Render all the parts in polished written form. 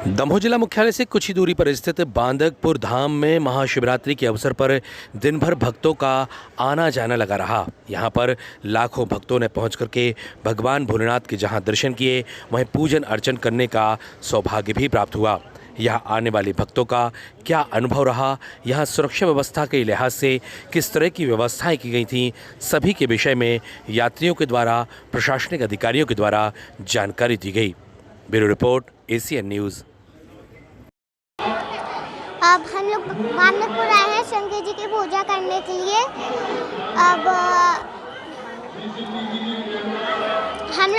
दमोह जिला मुख्यालय से कुछ ही दूरी पर स्थित बांदकपुर धाम में महाशिवरात्रि के अवसर पर दिन भर भक्तों का आना जाना लगा रहा। यहाँ पर लाखों भक्तों ने पहुँच करके भगवान भोलेनाथ के जहाँ दर्शन किए, वहीं पूजन अर्चन करने का सौभाग्य भी प्राप्त हुआ। यहाँ आने वाले भक्तों का क्या अनुभव रहा, यहाँ सुरक्षा व्यवस्था के लिहाज से किस तरह की व्यवस्थाएं की गई थीं, सभी के विषय में यात्रियों के द्वारा, प्रशासनिक अधिकारियों के द्वारा जानकारी दी गई। Bureau report, ACN news. अब हम लोग बांदकपुर आए हैं शंकर जी की पूजा करने के लिए। अब हम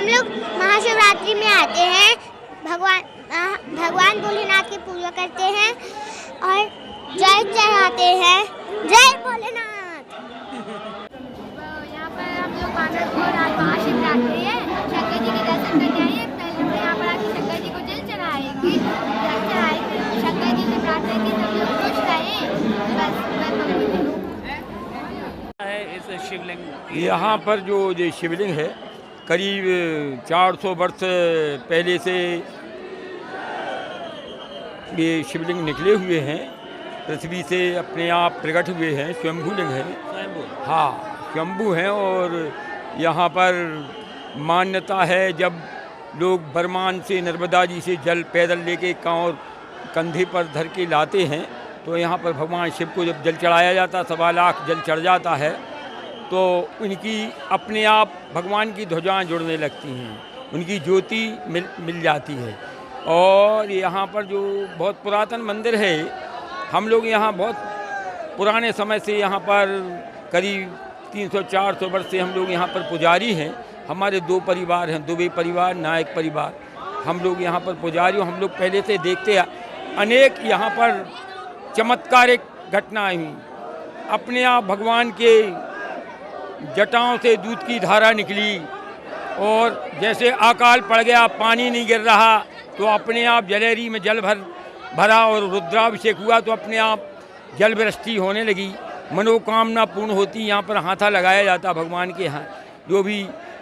लोग महाशिवरात्रि में आते हैं, भगवान भोलेनाथ की पूजा करते हैं और जल चढ़ाते हैं। जय भोलेनाथ। यहाँ पर हम लोग बांदकपुर आज महाशिवरात्रि है, शंकर जी के दर्शन करने आए हैं। पहले हम यहाँ पर आके शंकर जी को जल चढ़ाएंगे, शंकर जी से प्रार्थना की सब लोग खुश रहे। बस इस शिवलिंग यहाँ पर जो शिवलिंग है करीब 400 वर्ष पहले से ये शिवलिंग निकले हुए हैं, पृथ्वी से अपने आप प्रकट हुए हैं, स्वयंभू लिंग है। हाँ, स्वयंभू हैं। और यहाँ पर मान्यता है जब लोग बरमान से नर्मदा जी से जल पैदल लेके कंधे पर धर के लाते हैं तो यहाँ पर भगवान शिव को जब जल चढ़ाया जाता, 1.25 लाख जल चढ़ जाता है तो उनकी अपने आप भगवान की ध्वजाएं जुड़ने लगती हैं, उनकी ज्योति मिल जाती है। और यहाँ पर जो बहुत पुरातन मंदिर है, हम लोग यहाँ बहुत पुराने समय से यहाँ पर करीब 300-400 वर्ष से हम लोग यहाँ पर पुजारी हैं। हमारे 2 परिवार हैं, दुबे परिवार, नायक परिवार। हम लोग यहाँ पर पुजारी, हम लोग पहले से देखते अनेक यहाँ पर चमत्कारिक घटनाएं हुई। अपने आप भगवान के जटाओं से दूध की धारा निकली और जैसे अकाल पड़ गया, पानी नहीं गिर रहा तो अपने आप जलेरी में जल भरा और रुद्राभिषेक हुआ तो अपने आप जल वृष्टि होने लगी, मनोकामना पूर्ण होती। यहाँ पर हाथा लगाया जाता भगवान के यहाँ,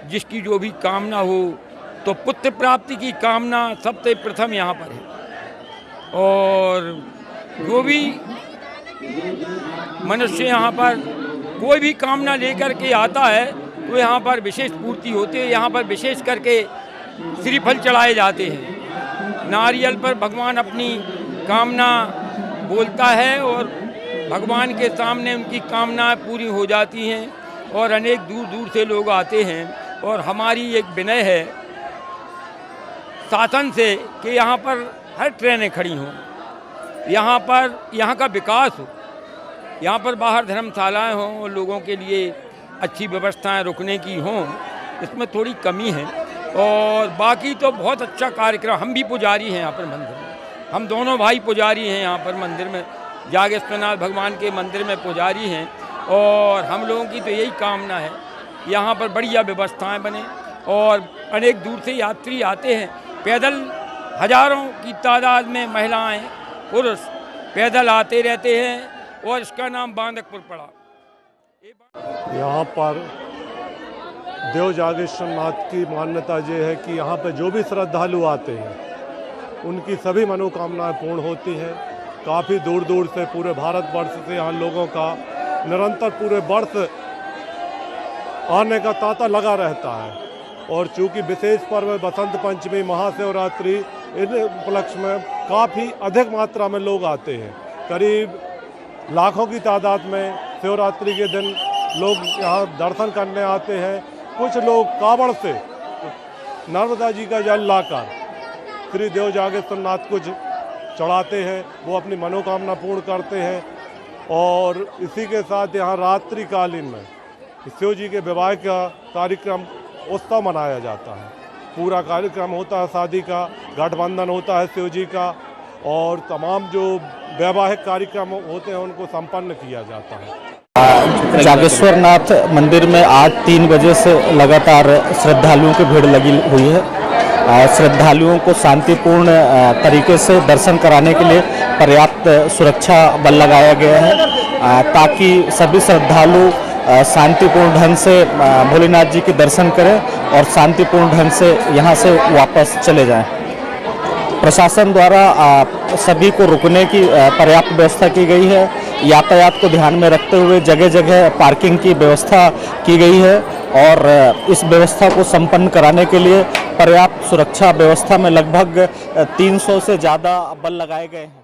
जिसकी जो भी कामना हो तो पुत्र प्राप्ति की कामना सबसे प्रथम यहाँ पर है। और जो भी मनुष्य यहाँ पर कोई भी कामना लेकर के आता है तो यहाँ पर विशेष पूर्ति होती है। यहाँ पर विशेष करके श्रीफल चढ़ाए जाते हैं, नारियल पर भगवान अपनी कामना बोलता है और भगवान के सामने उनकी कामनाएं पूरी हो जाती हैं। और अनेक दूर दूर से लोग आते हैं और हमारी एक विनय है शासन से कि यहाँ पर हर ट्रेनें खड़ी हों, यहाँ का विकास हो, यहाँ पर बाहर धर्मशालाएं हों और लोगों के लिए अच्छी व्यवस्थाएं रुकने की हों, इसमें थोड़ी कमी है। और बाकी तो बहुत अच्छा कार्यक्रम। हम भी पुजारी हैं यहाँ पर मंदिर में, हम दोनों भाई पुजारी हैं यहाँ पर मंदिर में, जागेश्वरनाथ भगवान के मंदिर में पुजारी हैं। और हम लोगों की तो यही कामना है यहाँ पर बढ़िया व्यवस्थाएं बने और अनेक दूर से यात्री आते हैं, पैदल हजारों की तादाद में महिलाएं पुरुष पैदल आते रहते हैं और इसका नाम बांदकपुर पड़ा। यहाँ पर देव जागेश्वरनाथ की मान्यता ये है कि यहाँ पर जो भी श्रद्धालु आते हैं उनकी सभी मनोकामनाएं पूर्ण होती हैं। काफ़ी दूर दूर से पूरे भारतवर्ष से यहाँ लोगों का निरंतर पूरे वर्ष आने का तांता लगा रहता है। और चूँकि विशेष पर्व बसंत पंचमी, महाशिवरात्रि, इन उपलक्ष्य में काफ़ी अधिक मात्रा में लोग आते हैं। करीब लाखों की तादाद में शिवरात्रि के दिन लोग यहाँ दर्शन करने आते हैं। कुछ लोग कांवड़ से नर्मदा जी का जल लाकर श्री देव जागेश्वरनाथ को चढ़ाते हैं, वो अपनी मनोकामना पूर्ण करते हैं। और इसी के साथ यहाँ रात्रिकालीन में शिव जी के विवाह का कार्यक्रम उत्सव मनाया जाता है। पूरा कार्यक्रम होता है, शादी का गठबंधन होता है शिव जी का, और तमाम जो वैवाहिक कार्यक्रम होते हैं उनको संपन्न किया जाता है। जागेश्वरनाथ मंदिर में आज 3 बजे से लगातार श्रद्धालुओं की भीड़ लगी हुई है। श्रद्धालुओं को शांतिपूर्ण तरीके से दर्शन कराने के लिए पर्याप्त सुरक्षा बल लगाया गया है ताकि सभी श्रद्धालु शांतिपूर्ण ढंग से भोलेनाथ जी के दर्शन करें और शांतिपूर्ण ढंग से यहाँ से वापस चले जाएं। प्रशासन द्वारा सभी को रुकने की पर्याप्त व्यवस्था की गई है। यातायात को ध्यान में रखते हुए जगह जगह पार्किंग की व्यवस्था की गई है और इस व्यवस्था को संपन्न कराने के लिए पर्याप्त सुरक्षा व्यवस्था में लगभग 300 से ज़्यादा बल लगाए गए हैं।